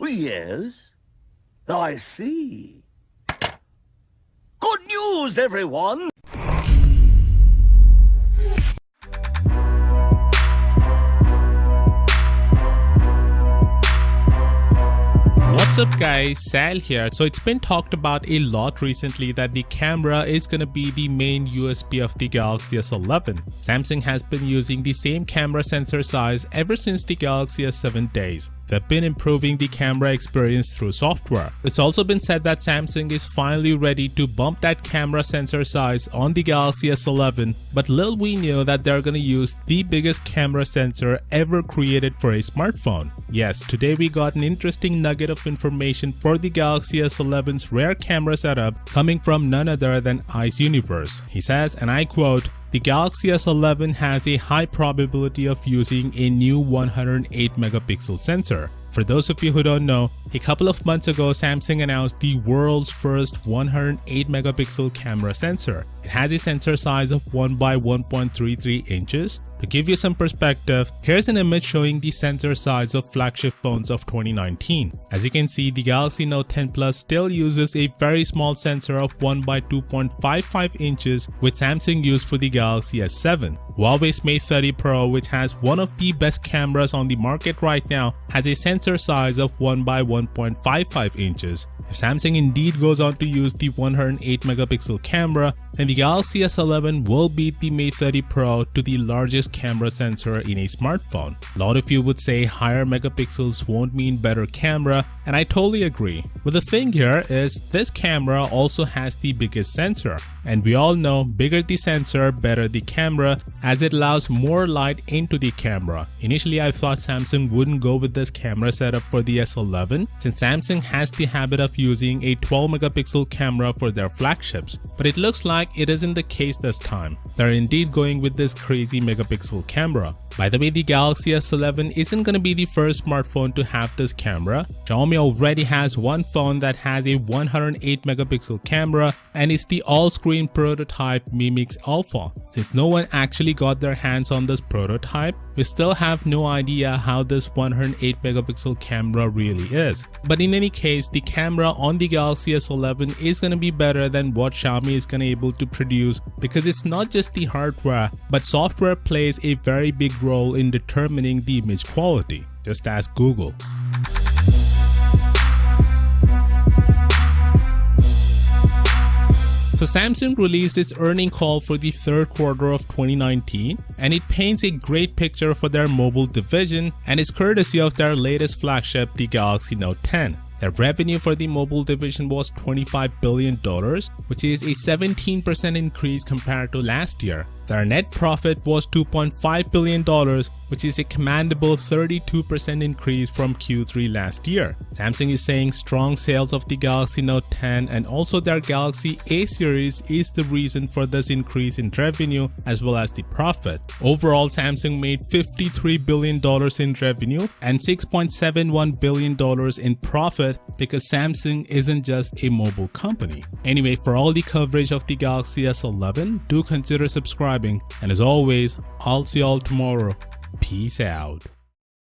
Yes, I see. Good news, everyone! What's up guys, Sal here. So it's been talked about a lot recently that the camera is gonna be the main USP of the Galaxy S11. Samsung has been using the same camera sensor size ever since the Galaxy S7 days. They've been improving the camera experience through software. It's also been said that Samsung is finally ready to bump that camera sensor size on the Galaxy S11, but little we knew that they're gonna use the biggest camera sensor ever created for a smartphone. Yes, today we got an interesting nugget of information for the Galaxy S11's rare camera setup coming from none other than Ice Universe. He says, and I quote, "The Galaxy S11 has a high probability of using a new 108 megapixel sensor. For those of you who don't know, a couple of months ago Samsung announced the world's first 108 megapixel camera sensor. It has a sensor size of 1 by 1.33 inches. To give you some perspective, here's an image showing the sensor size of flagship phones of 2019. As you can see, the Galaxy Note 10 Plus still uses a very small sensor of 1 by 2.55 inches, which Samsung used for the Galaxy S7. Huawei's Mate 30 Pro, which has one of the best cameras on the market right now, has a sensor size of 1 by 1.55 inches. If Samsung indeed goes on to use the 108 megapixel camera, then the Galaxy S11 will beat the Mate 30 Pro to the largest camera sensor in a smartphone. A lot of you would say higher megapixels won't mean better camera, and I totally agree. But the thing here is this camera also has the biggest sensor. And we all know bigger the sensor, better the camera, as it allows more light into the camera. Initially I thought Samsung wouldn't go with this camera setup for the S11 since Samsung has the habit of using a 12 megapixel camera for their flagships. But it looks like it isn't the case this time. They're indeed going with this crazy megapixel camera. By the way, the Galaxy S11 isn't going to be the first smartphone to have this camera. Xiaomi already has one phone that has a 108 megapixel camera, and it's the all-screen prototype Mi Mix Alpha. Since no one actually got their hands on this prototype, we still have no idea how this 108 megapixel camera really is. But in any case, the camera on the Galaxy S11 is going to be better than what Xiaomi is going to be able to produce, because it's not just the hardware, but software plays a very big role in determining the image quality. Just ask Google. So Samsung released its earnings call for the third quarter of 2019, and it paints a great picture for their mobile division, and is courtesy of their latest flagship, the Galaxy Note 10. Their revenue for the mobile division was $25 billion, which is a 17% increase compared to last year. Their net profit was $2.5 billion, which is a commendable 32% increase from Q3 last year. Samsung is saying strong sales of the Galaxy Note 10 and also their Galaxy A series is the reason for this increase in revenue as well as the profit. Overall, Samsung made $53 billion in revenue and $6.71 billion in profit, because Samsung isn't just a mobile company. Anyway, for all the coverage of the Galaxy S11, do consider subscribing, and as always, I'll see y'all tomorrow. Peace out.